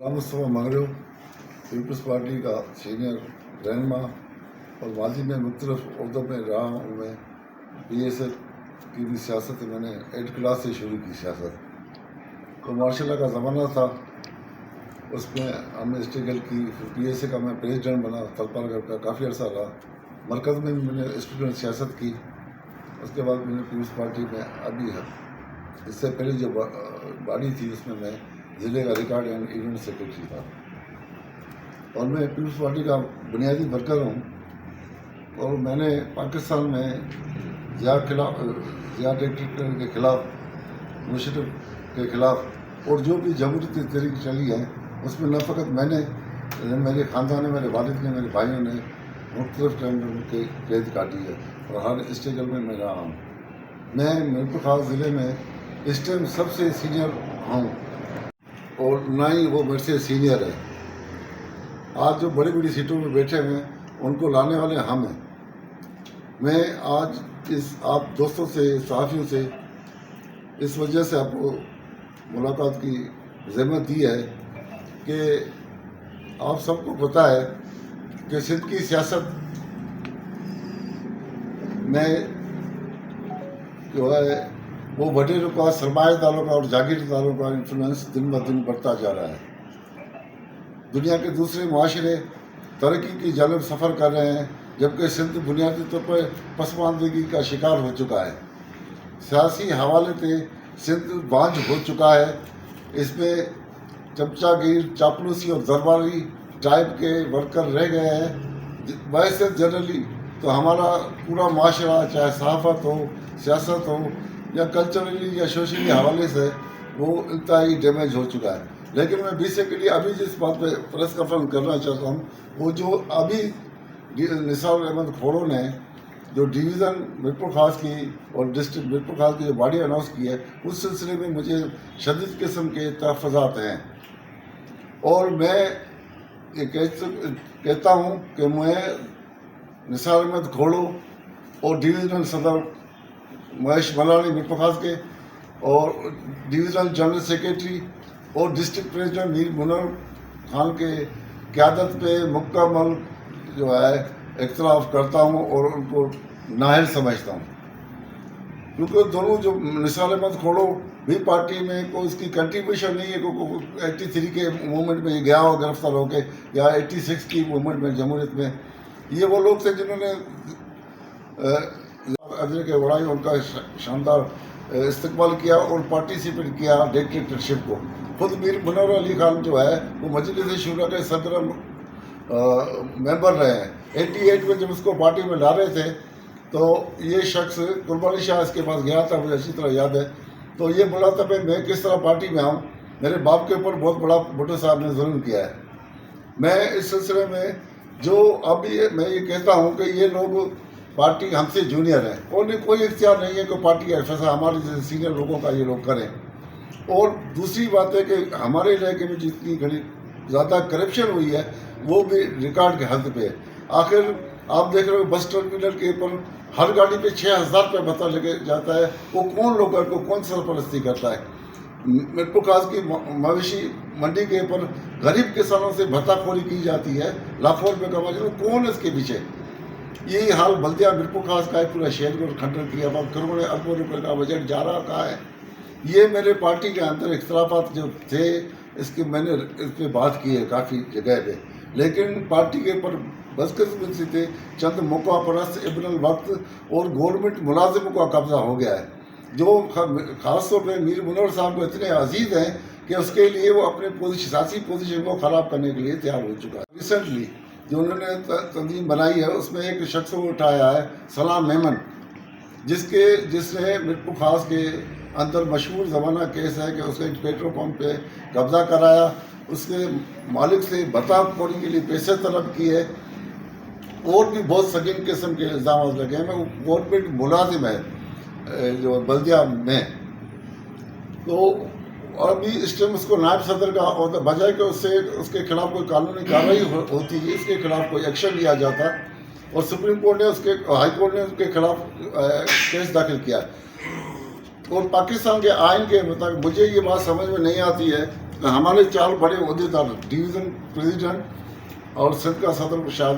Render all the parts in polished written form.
Mustafa Mangru peoples party का senior रहनुमा और माजी में मुख्तलिफ अहदों में रहा हूँ। मैं BSF की भी सियासत मैंने 8 क्लास से शुरू की सियासत। तो मार्शल का ज़माना था, उसमें हमने स्ट्रगल की। फिर PSA का मैं प्रेसिडेंट बना, तलपालगढ़ का काफ़ी अर्सा रहा। मरकज़ में भी मैंने स्टूडेंट सियासत की। उसके बाद मैंने पीपल्स पार्टी में अभी है, इससे पहले जो बॉडी थी उसमें मैं ज़िले का रिकॉर्ड एंड इवेंट सेक्रेटरी था। और मैं पीपल्स पार्टी का बुनियादी वर्कर हूँ। और मैंने पाकिस्तान में ज़िया डिक्टेटर के ख़िलाफ़, मुशर्रफ के ख़िलाफ़ और जो भी जमहूरियत तहरीक चली है उसमें न फ़कत मैंने, मेरे ख़ानदान ने, मेरे वालिद ने, मेरे भाइयों ने मुख्तलिफ टाइम के कैद काटी है और हर स्ट्रगल में मैं रहा हूँ। मैं मीरपुर खास ज़िले में इस टाइम सबसे सीनियर हूँ और ना ही वो मेरे से सीनियर है। आज जो बड़ी बड़ी सीटों में बैठे हुए हैं उनको लाने वाले हम हैं। मैं आज आप दोस्तों से, सहाफ़ियों से इस वजह से आपको मुलाकात की ज़हमत दी है कि आप सबको पता है कि सिंध की सियासत में जो है वो वडेरों का, सरमाएदारों का और जागीरदारों का इन्फ्लुएंस दिन ब दिन बढ़ता जा रहा है। दुनिया के दूसरे मुआशरे तरक्की की जानब सफ़र कर रहे हैं, जबकि सिंध बुनियादी तौर पर पसमानदगी का शिकार हो चुका है। सियासी हवाले से सिंध बांझ हो चुका है। इसमें चमचागिर, चापलूसी और दरबारी टाइप के वर्कर रह गए हैं। वैसे जनरली तो हमारा पूरा माशरा, चाहे सहाफ़त हो, सियासत हो या कल्चरली या सोशली हवाले से, वो इंतहाई डैमेज हो चुका है। लेकिन मैं BSA के लिए अभी जिस बात पे प्रेस कॉन्फ्रेंस करना चाहता हूँ, वो जो अभी निसार अहमद खोड़ो ने जो डिवीज़न मीरपुर खास की और डिस्ट्रिक्ट मीरपुर खास की जो बॉडी अनाउंस की है, उस सिलसिले में मुझे शदीद किस्म के तहफ़्फ़ुज़ात हैं। और मैं ये कहता हूँ कि मैं निसार अहमद खोड़ो और डिवीज़नल सदर महेश मलानी मीरपुर खास के और डिवीज़नल जनरल सेक्रेटरी और डिस्ट्रिक्ट प्रेसिडेंट मीर मुनर खान के क़यादत पे मुकम्मल जो है इख्तिलाफ़ करता हूँ और उनको नाअहल समझता हूँ। क्योंकि दोनों जो निसार अहमद खोड़ो भी पार्टी में कोई उसकी कंट्रीब्यूशन नहीं है। 83 के मूवमेंट में गया हो गिरफ्तार होके, या 86 की मूवमेंट में जमहूरियत में, ये वो लोग थे जिन्होंने अजर के वड़ाई उनका शानदार इस्तेमाल किया और पार्टिसिपेट किया डिक्टेटरशिप को। खुद मीर मुनव्वर अली खान जो है वो मजलिस शूरा के सदर मेंबर रहे हैं। 88 में जब उसको पार्टी में ला रहे थे तो ये शख्स कुर्बानी शाह इसके पास गया था, मुझे अच्छी तरह याद है। तो ये बोला था भाई मैं किस तरह पार्टी में आऊँ, मेरे बाप के ऊपर बहुत बड़ा भुट्टो साहब ने जुल्म किया है। मैं इस सिलसिले में जो अभी मैं ये कहता हूँ कि ये लोग पार्टी हमसे जूनियर है और कोई इख्तियार नहीं है कि पार्टी का फैसला हमारे जैसे सीनियर लोगों का ये लोग करें। और दूसरी बात है कि हमारे इलाके में जितनी घड़ी ज़्यादा करप्शन हुई है वो भी रिकॉर्ड के हद पे है। आखिर आप देख रहे हो बस टर्मिनल के ऊपर हर गाड़ी पे 6,000 रुपये भत्ता लगे जाता है। वो कौन लोग को कौन सरपरस्ती करता है? मीरपुर खास की मवेशी मंडी के ऊपर गरीब किसानों से भत्ताखोरी की जाती है, लाखों रुपये कमा जाते हैं। कौन है इसके पीछे? यही हाल बल्दिया मीरपुर खास का है। पूरा शहर को खंडन किया, करोड़ों अरबों रुपये का बजट जा रहा कहाँ है? ये मेरे पार्टी के अंदर इख्तलाफात जो थे, इसके मैंने इस पर बात की है काफ़ी जगह पे। लेकिन पार्टी के ऊपर बदकिस्मती थे चंद मौका परस्त इब्नुल वक्त और गवर्नमेंट मुलाजिमों का कब्जा हो गया है, जो ख़ास तौर पर मीर मुनव्वर साहब को इतने अजीज़ हैं कि उसके लिए वो अपने सियासी पोजीशन को ख़राब करने के लिए तैयार हो चुका है। रिसेंटली जो उन्होंने तंजीम बनाई है उसमें एक शख्स को उठाया है, सलाम मेमन, जिसने मीरपुर खास के अंदर मशहूर ज़माना केस है कि उसने एक पेट्रोल पंप पे कब्ज़ा कराया, उसके मालिक से भत्ताखोरी के लिए पैसे तलब किए और भी बहुत संगीन किस्म के इल्ज़ाम लगे हैं। वो गवर्नमेंट मुलाजिम है जो बल्दिया में। तो अभी इस टाइम उसको नायब सदर का और बजाय कि उसके खिलाफ कोई कानूनी कार्रवाई होती है, इसके खिलाफ कोई एक्शन लिया जाता, और सुप्रीम कोर्ट ने हाई कोर्ट ने उसके खिलाफ केस दाखिल किया। और पाकिस्तान के आइन के मुताबिक मुझे ये बात समझ में नहीं आती है कि हमारे 4 बड़े ओहदेदार डिवीज़न प्रेसिडेंट और सिंध का सदर शायद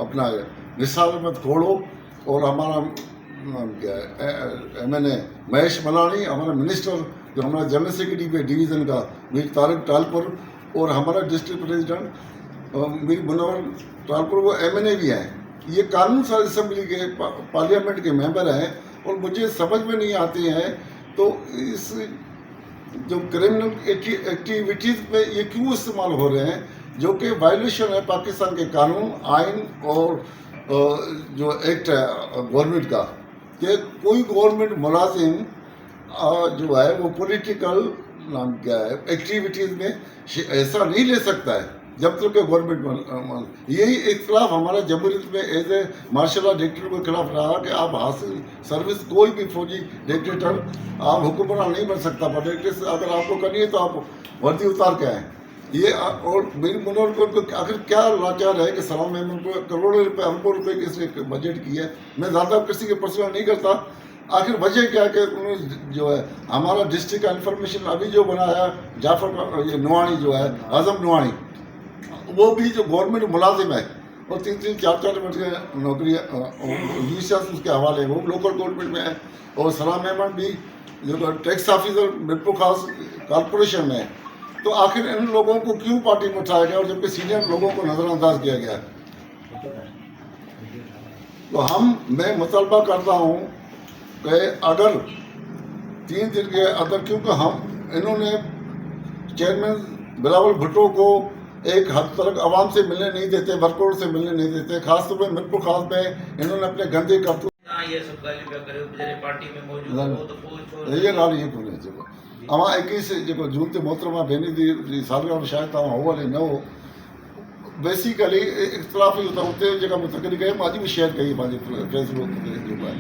अपना निसार अहमद खोड़ो और हमारा क्या है MNA महेश मलानी, हमारा मिनिस्टर जो हमारा जनरल सेक्रेटरी पे डिवीज़न का मीर तारिक टालपुर और हमारा डिस्ट्रिक्ट प्रेसिडेंट मीर मुनव्वर टालपुर वो MNA भी हैं। ये कानून साज असम्बली के पार्लियामेंट के मेंबर हैं और मुझे समझ में नहीं आते हैं तो इस जो क्रिमिनल एक्टिविटीज़ में ये क्यों इस्तेमाल हो रहे हैं जो कि वायलेशन है पाकिस्तान के कानून, आइन और जो एक्ट है गवर्नमेंट का कि कोई गवर्नमेंट मुलाजिम जो है वो पॉलिटिकल नाम क्या है एक्टिविटीज़ में ऐसा नहीं ले सकता है जब तक गवर्नमेंट यही इख्तलाफ हमारा जमहूरियत में एज ए मार्शल डिक्टेटर के खिलाफ रहा कि आप हासिल सर्विस कोई भी फौजी डिक्टेटर आप हुक्मरान नहीं बन सकता, पर डिक्टेटर अगर आपको करनी है तो आप वर्दी उतार के आए। ये और मीर मुनव्वर को आखिर क्या लाचार है कि सलाम मेमन को करोड़ों रुपए अरबों रुपए की इसने बजट की है। मैं ज़्यादा किसी के पर्सनल नहीं करता, आखिर वजह क्या है कि उन्होंने जो है हमारा डिस्ट्रिक्ट का इंफॉर्मेशन अभी जो बनाया जाफर ये नुआनी जो है आजम नुआनी, वो भी जो गवर्नमेंट मुलाजिम है और 3-3, 4-4 मिनट की नौकरी यूनिवर्सिटी उसके हवाले है, वो लोकल गवर्नमेंट में है। और सलाम मेमन भी जो टैक्स ऑफिसर मिरपुर खास कॉरपोरेशन में है। तो आखिर इन लोगों को क्यों पार्टी में उठाया गया और जबकि सीनियर लोगों को नज़रअंदाज किया गया? तो मैं मुतालबा करता हूँ कि अगर 3 दिन के अंदर, क्योंकि इन्होंने चेयरमैन बिलावल भुट्टो को एक हद तक आवाम से मिलने नहीं देते, वर्कआउट से मिलने नहीं देते, खासतौर पर मिरपुर खास में इन्होंने अपने गंदे करतूत ये गाल ये कोन्हे जेको अवां 21 जून ते मोहतरमा बेनी जी सालगिरह शायद तव्हां हो वरी न हो बेसिकली इख्तिलाफ़ ई हुते जेका मूं तकरीर कई मां अॼु बि शेयर कई पंहिंजे फेसबुक ते जेको आहे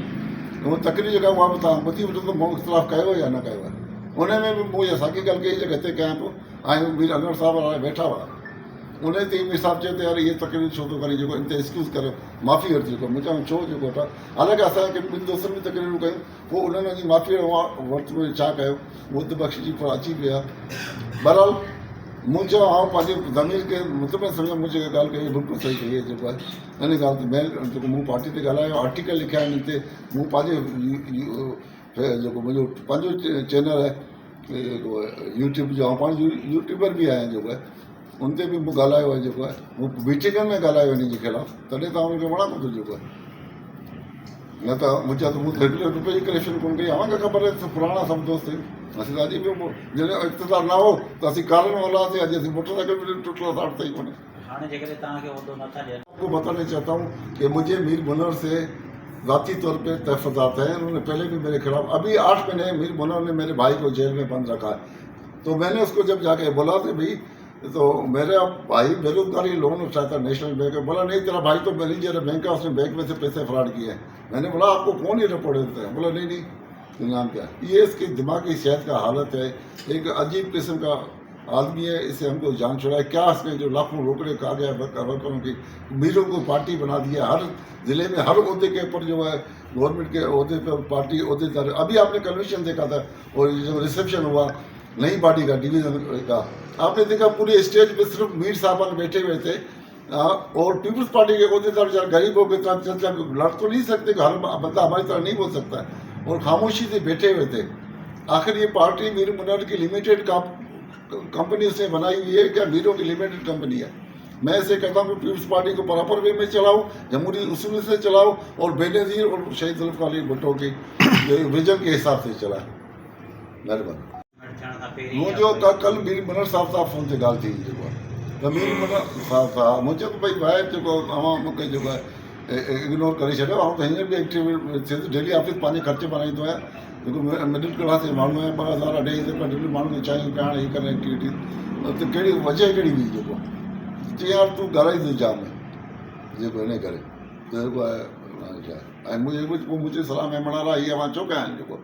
उहो तकरीर जेका उहा बि तव्हां ॿुधी वठो त मूं इख्तिलाफ़ कयो या न कयो आहे। उन में बि मूं इहा साॻी ॻाल्हि कई जेका हिते कयां पियो ऐं मीर अनवर साहिब हाणे वेठा हुआ उन ते हिसाब चए त यार इहे तकरीर छो थो करे, जेको इन ते एक्सक्यूज़ करे माफ़ी वरिती जेको मूं चवां छो जेको वठां, हालांकि असांखे ॿिनि दोस्तनि बि तकरीरूं कयूं, पोइ उन्हनि जी माफ़ी वरिती में छा कयो बुध बख़्श जी पर अची पिया। बहरहाल मूं चयो आउं पंहिंजे ज़मीर खे मुतमिन सम्झां, मूं जेका ॻाल्हि कई बिल्कुलु सही कई आहे। जेको आहे इन ॻाल्हि ते मैं जेको मूं पार्टी ते ॻाल्हायो, आर्टिकल लिखिया आहिनि हिते, मूं पंहिंजे जेको मुंहिंजो पंहिंजो चैनल आहे यूट्यूब जो, ऐं पाण यूट्यूबर बि आहियां जेको आहे उन ते बि मूं ॻाल्हायो आहे। जेको आहे मूं मीटिंगनि में ॻाल्हायो इन जे ख़िलाफ़, तॾहिं तव्हां हुनखे वणा कोन थो जेको आहे, न त मूं चयो त मूं रेगुलर रुपए जी कलेक्शन कोन कई। अव्हांखे ख़बर आहे पुराणा सभु दोस्त आहियूं असीं त अॼु बि जॾहिं इक़्तिदार न हो त असीं कारनि वाला हुआसीं, अॼु असीं मोटरसाइकिल में टुटल साठ ताईं कोन्हे। आपको बताना चाहता हूँ कि मुझे मीर मुनव्वर से ज़ाती तौर पे तहफ़्फ़ुज़ात हैं। उन्होंने पहले भी मेरे खिलाफ, अभी 8 महीने मीर मुनव्वर ने मेरे भाई को जेल में बंद रखा है। तो मैंने उसको जब जाके बोला कि भाई तो मेरा भाई बेरोजगारी लोन उठाया था नेशनल बैंक में, बोला नहीं तेरा भाई तो मैनेजर बैंक है, उसने बैंक में से पैसे फ्रॉड किए हैं। मैंने बोला आपको कौन ये रिपोर्ट देते हैं? बोला नहीं नहीं नाम क्या, ये इसकी दिमागी सेहत का हालत है, एक अजीब किस्म का आदमी है, इसे हमको जान छुड़ा है। क्या इसने जो लाखों रोकड़े खा गया वर्करों की, मीरों को पार्टी बना दिया, हर ज़िले में हर अहदे के ऊपर जो है गवर्नमेंट के अहदे पर पार्टी अहदेदार। अभी आपने कन्वेंशन देखा था और जो रिसेप्शन हुआ नई पार्टी का डिवीज़न का, आपने देखा पूरे स्टेज पे सिर्फ मीर साहबान बैठे हुए थे और पीपल्स पार्टी के अहदेदार बेचारे गरीबों के साथ चर्चा लड़ तो नहीं सकते, हर बंदा हमारी तरह नहीं बोल सकता है, और खामोशी से बैठे हुए थे। आखिर ये पार्टी मीर मुनव्वर की लिमिटेड कंपनी से बनाई हुई है क्या? मीरों की लिमिटेड कंपनी है। मैं ऐसे कहता हूँ कि पीपल्स पार्टी को प्रॉपर वे में चलाओ, जमहूरी उसूल से चलाओ और बेनज़ीर और शहीद जुल्फ़िकार अली भुट्टो की विजन के हिसाब से चलाए। मेहरबानी। वो जो कल मीर मुनव्वर साहब फोन से ॻाल्हि थी जेको आहे त मीर मुनव्वर साहब मूं चयो भई भाई जेको अवां मूंखे जेको आहे इग्नोर करे छॾियो। ऐं त हींअर बि एक्टिव डेली ऑफिस पंहिंजे ख़र्चे बनाईंदो आहियां, जेको मिडिल क्लास जे माण्हू आहियां, 2000 2,000 डेली माण्हू खे चाहियूं पिया हाणे हीअ करे एक्टिविटी, त कहिड़ी वजह कहिड़ी हुई जेको चई यार तूं ॻाल्हाईंदो जाम जेको हिन करे जेको आहे। ऐं मुंहिंजे सलाह में मणारा इहा मां छो कया आहिनि जेको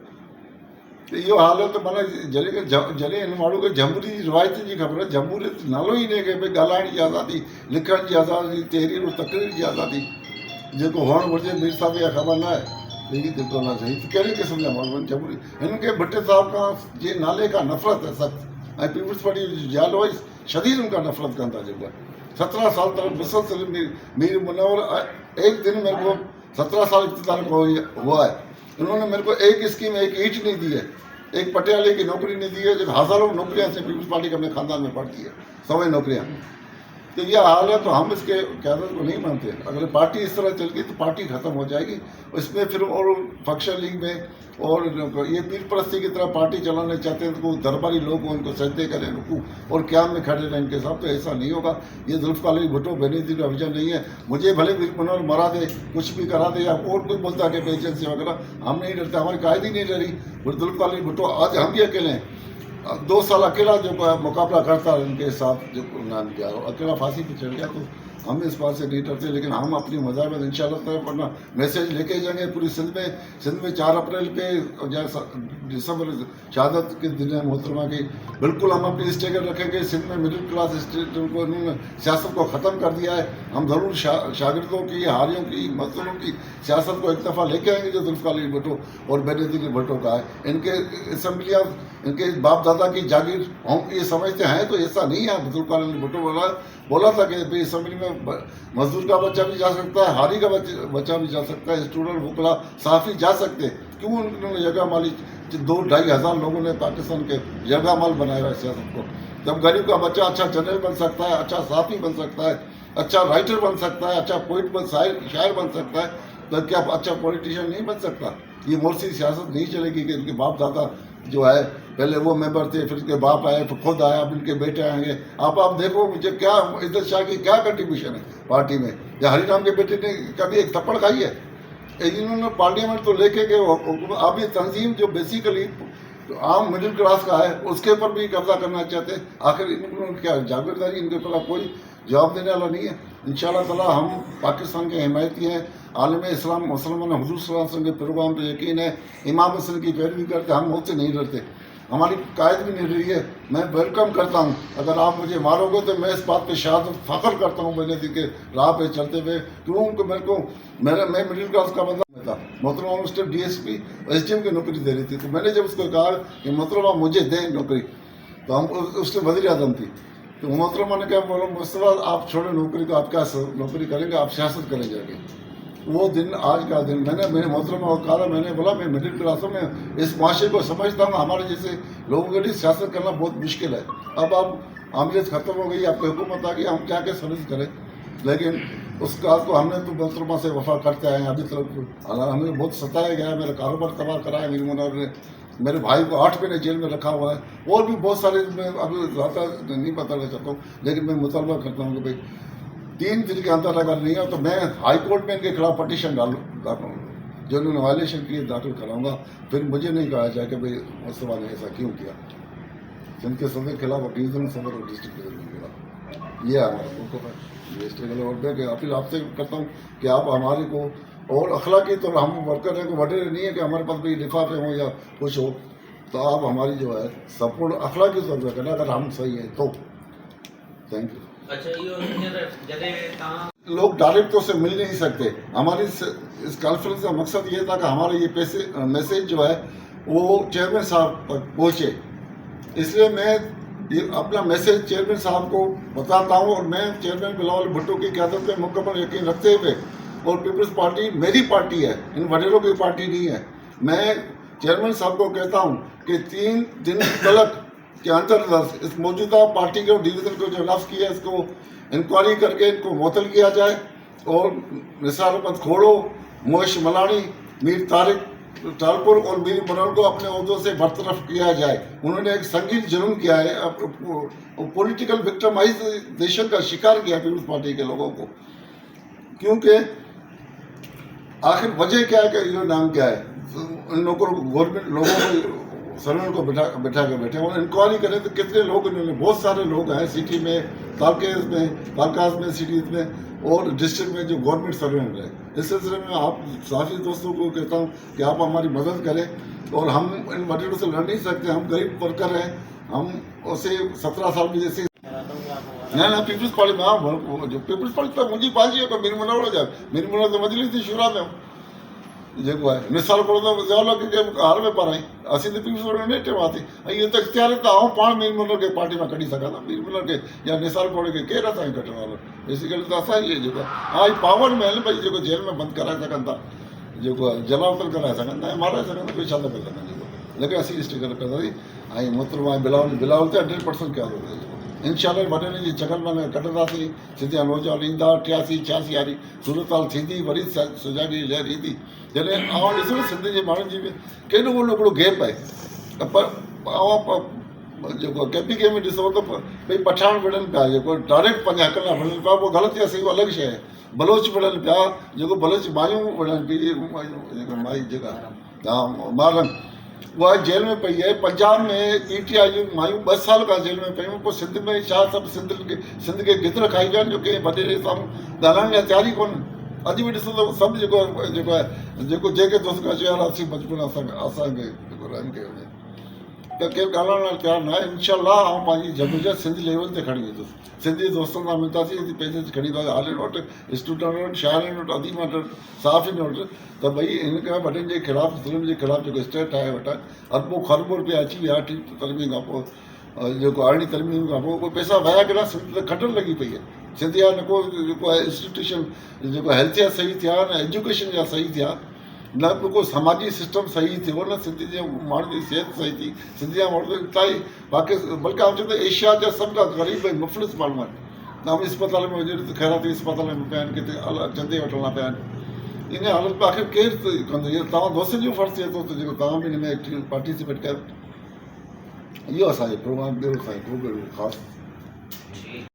त इहो हालत माना जॾहिं हिन माण्हू खे जमहूरी जी रिवायतुनि जी ख़बर आहे, जमहूरियत नालो ई हिन खे भई ॻाल्हाइण जी आज़ादी, लिखण जी आज़ादी, तहरीर तक़रीर जी आज़ादी जेको हुअणु घुरिजे मीर साहिब इहा ख़बर न आहे। यही दिल होना चाहिए तो कहिड़ी क़िस्म जा माण्हू आहिनि जबरी हिननि खे भट्टे साहब खां जे नाले खां नफ़रत है सख़्त ऐं पीपल्स पार्टी जी जाल वाइज शदीद उनका नफरत करता जेको है 17 साल तक मुसलसल मीर मुनव्वर एक दिन मेरे को 17 साल इख्तियार को हुआ है उन्होंने मेरे को एक स्कीम एक ईंट नहीं दी है एक पटियाले की नौकरी नहीं दी है जो हज़ारों नौकरियां से पीपल्स पार्टी के अपने खानदान में पड़ती है 100 नौकरियां तो ये हाल है तो हम इसके क्यादत को नहीं मानते अगर पार्टी इस तरह चल गई तो पार्टी खत्म हो जाएगी इसमें फिर और फक्शन लीग में और ये पीर परस्ती की तरह पार्टी चलाने चाहते हैं तो दरबारी लोग उनको सजदे करें रुकू और क्याम में खड़े रहें इनके साथ तो ऐसा नहीं होगा ये जुल्फ़िकार अली भुट्टो बेनज़ीर का विजन नहीं है मुझे भले मीर मुनव्वर मरा दे कुछ भी करा दे या और कोई बोलता है कि एजेंसी वगैरह हम नहीं डरते हमारी कायद ही नहीं डरी जुल्फ़िकार अली भुट्टो आज हम भी अकेले हैं 2 साल अकेला जो मुकाबला करता है उनके साथ जो नाम किया अकेला फांसी पे चढ़ गया तो हम इस बात से नहीं डरते लेकिन हम अपनी मज़ाक में इंशाल्लाह वरना मैसेज लेके जाएंगे पूरी सिंध में 4 अप्रैल पे दिसंबर शहादत के दिन है मोहतरमा की बिल्कुल हम अपनी स्टेकर रखेंगे सिंध में मिडिल क्लास स्टेट को इन्होंने सियासत को ख़त्म कर दिया है हम ज़रूर शागिर्दों की हारियों की मजदूरों की सियासत को एक दफ़ा लेके आएंगे जो जुल्फ़िकार अली भुट्टो और बेनज़ीर भुट्टो का है इनके असम्बलियाँ इनके बाप दादा की जागीर हम ये समझते हैं तो ऐसा नहीं है जुल्फ़िकार अली भुट्टो बोला था कि भाई असम्बली में मजदूर का बच्चा भी जा सकता है हारी का बच्चा भी जा सकता है स्टूडेंट वकला साफ़ी जा सकते हैं क्यों उन्होंने जगह माली 2-2.5 हज़ार लोगों ने पाकिस्तान के जगह माल बनाया है सियासत को जब गरीब का बच्चा अच्छा जनरल बन सकता है अच्छा साफ़ी बन सकता है अच्छा राइटर बन सकता है अच्छा पोइट शायर बन सकता है तो क्या अच्छा पॉलिटिशियन नहीं बन सकता ये मोर्सी सियासत नहीं चलेगी कि इनके बाप दादा जो है पहले वो मेंबर थे फिर उसके बाप आए फिर खुद आया अब इनके बेटे आएंगे आप देखो मुझे क्या इज्जत शाह की क्या कंट्रीब्यूशन है पार्टी में या हरिराम के बेटे ने कभी एक थप्पड़ खाई है इन्होंने पार्लियामेंट तो लेके के अब ये तंजीम जो बेसिकली आम मिडिल क्लास का है उसके ऊपर भी कब्जा करना चाहते हैं आखिर इनको क्या जागीरदारी इनके ऊपर कोई जवाब देने वाला नहीं है इंशाअल्लाह ताला हम पाकिस्तान के हिमायती हैं आलम इस्लाम मुसलमान हुजूर सल्लल्लाहु अलैहि वसल्लम के पैगाम पर यकीन है इमाम हुसैन की पैरवी करते हम मुझसे नहीं डरते हमारी कायद भी नहीं रही है मैं वेलकम करता हूँ अगर आप मुझे मारोगे तो मैं इस बात पे शहादत फ़ख्र करता हूँ मैंने के राह पे चलते हुए क्यों कि मैं मिडिल क्लास का बंदा था मोहतरमा उस टाइम DSP SDM की नौकरी दे रही थी तो मैंने जब उसको कहा कि मोहतरमा मुझे दें नौकरी तो हम उस टाइम वज़ीर आज़म थी तो मोहतरमा ने क्या बोला मुस्तफ़ा आप छोड़े नौकरी को आप क्या नौकरी करेंगे आप सियासत करें जाके वो दिन आज का दिन मैंने मोहतरमा को कहा मैंने बोला मैं मिडिल क्लास में इस माशरे को समझता हूँ हमारे जैसे लोगों के लिए सियासत करना बहुत मुश्किल है अब आमरीत ख़त्म हो गई आपकी हुकूमत आ गई हम क्या क्या सर्विस करें लेकिन उस बात को हमने तो मोहतरमा से वफा करते आए हैं अभी तक हमें बहुत सताया गया मेरा कारोबार तबाह कराया मीर मुनव्वर ने मेरे भाई को 8 महीने जेल में रखा हुआ है और भी बहुत सारे मैं अभी ज़्यादा नहीं बताना चाहता हूँ लेकिन मैं मुतालबा करता हूँ कि भाई 3 दिन के अंदर अगर नहीं हो तो मैं हाई कोर्ट में इनके खिलाफ पटिशन डालूँगा जो उन्होंने वायलेशन की दाखिल कराऊंगा फिर मुझे नहीं कहा जाए कि भाई मुस्तफ़ा ने ऐसा क्यों किया जिनके सदर के खिलाफ डिवीजन सदर और डिस्ट्रिक्ट सदर के खिलाफ ये हमारा और मैं अपील आपसे करता हूँ कि आप हमारे को और अखलाकी तो हम वर्कर हैं को वडेरे नहीं है कि हमारे पास भी लिफाफे हों या कुछ हो तो आप हमारी जो है सपोर्ट अखलाकी तौर पर करें अगर हम सही है तो थैंक यू लोग डायरेक्ट तो से मिल नहीं सकते हमारी इस कॉन्फ्रेंस का मकसद ये था कि हमारे ये मैसेज जो है वो चेयरमैन साहब तक पहुँचे इसलिए मैं ये अपना मैसेज चेयरमैन साहब को बताता हूँ और मैं चेयरमैन बिलावल भुट्टो की क़यादत पे मुकम्मल यकीन रखते हुए और पीपल्स पार्टी मेरी पार्टी है इन वडेरों की पार्टी नहीं है मैं चेयरमैन साहब को कहता हूँ कि 3 दिन तलक के अंदर इस मौजूदा पार्टी के डिवीज़न को जो लफ्ज़ किया है इसको इंक्वायरी करके इनको मुअत्तल किया जाए और निसार अहमद खोड़ो मोइश मलानी मीर तारिक टालपुर और मीर मुनव्वर को अपने ओहदों से बरतरफ किया जाए उन्होंने एक संगीन जुर्म किया है पॉलिटिकल विक्टिमाइजेशन का शिकार किया पीपल्स पार्टी के लोगों को क्योंकि आखिर वजह क्या है कि ये नाम क्या है इन लोगों को गवर्नमेंट लोगों को सर्वेंट को बैठा के बैठे और इंक्वायरी करें तो कितने लोग इन्होंने बहुत सारे लोग हैं सिटी में तालकाज में सिटीज़ में और डिस्ट्रिक्ट में जो गवर्नमेंट सर्वेंट है इस सिलसिले में आप साथी दोस्तों को कहता हूँ कि आप हमारी मदद करें और हम इन वडेरों से लड़ नहीं सकते हम गरीब वर्कर हैं हम उसे 17 साल में जैसे ना पीपल्स पार्टी में जो पीपल्स पार्टी तो मुझे पाजी है मीर मुनव्वर हो जाए मीर मुनव्वर तो मजलिस शुरा में हूँ जेको आहे मिसाल पढ़ंदो ज़ियाउल खे हार में पाराई असीं त पीस ने टिवासीं ऐं इहो त इख़्तियार त आउं पाण मीर मुनर खे पार्टी मां कढी सघां था मीर मुनर खे या निसार पढ़े खे केरु असांखे कढण वारो बेसिकली त असां इहे जेको आहे हा ई पावर में आहिनि भई जेको जेल में बंदि कराए सघनि था जेको आहे जलावतन कराए सघनि था ऐं माराए सघनि था कोई छा था करे सघनि जेको लेकिन असीं स्ट्रगल कंदासीं ऐं मोहतरमा बिलावल ते 100% कयो इंशाल्लाह वॾनि जी चगल में कढंदासीं सिंधिया नौजवान ईंदा 88 86 वारी सूरत हाल थींदी वरी सुजाॻी लहर ईंदी जॾहिं आउं ॾिसो न सिंध जे माण्हुनि जी बि केॾो वॾो हिकिड़ो गैप आहे त पर जेको केपी के में ॾिसो त भई पठान विढ़नि पिया जेको डायरेक्ट पंहिंजे हक़ लाइ विढ़नि पिया पोइ ग़लति आहे सही उहा अलॻि शइ आहे बलोच विढ़नि पिया जेको बलोच मायूं विढ़नि पई जेको माई जेका हा मारनि उहा जेल में पई आहे पंजाब में PTI जूं मायूं 2 साल खां जेल में पयूं पोइ सिंध में छा सभु सिंध खे गिदर खाई विया आहिनि जो कंहिं वॾेरे साम्हूं ॻाल्हाइण लाइ तयार ई कोन्हनि अॼु बि ॾिसो त सभु जेको आहे जेको जेके दोस्त खां चयो असीं बचपन असांखे जेको रहन कयो वञे त केरु ॻाल्हाइण लाइ तयारु न आहे इनशाला आउं पंहिंजी जदोजहद सिंध लेवल ते खणी वेंदुसि सिंधी दोस्तनि सां मिलंदासीं पेज खणी ईंदासीं हालिन वटि स्टूडेंट वटि शाइरनि वटि अदीमनि वटि सहाफ़ियुनि वटि त भई हिन खां वॾनि जे ख़िलाफ़ु ज़ुल्म जे ख़िलाफ़ु जेको स्टेट ठाहे वठा अरबो ख़रबो रुपया अची विया 8वीं तरमीम खां पोइ जेको 8वीं तरमीम खां पोइ उहे पैसा वया केॾा सिंध त खटण लॻी पई आहे सिंध जा न को जेको आहे इंस्टीट्यूशन जेको हेल्थ जा सही थिया न एजुकेशन जा सही थिया न को समाजी सिस्टम सही थियो न सिंधी जे माण्हुनि जी सिहत सही थी सिंधी जा माण्हू इताई बाक़ी बल्कि आउं चवां त एशिया जा सभु खां ग़रीब ऐं मुफ़लिस माण्हू आहिनि आउं इस्पताल में वञे त ख़ैराती इस्पताल में पिया आहिनि किथे चंदे वठणा पिया आहिनि इन हालत में आख़िर केरु कंदो इहो तव्हां दोस्तनि जो फ़र्ज़ु थिए थो त जेको तव्हां बि हिन में पार्टिसिपेट कयो इहो असांजो प्रोग्राम ॿियो असांजो ख़ासि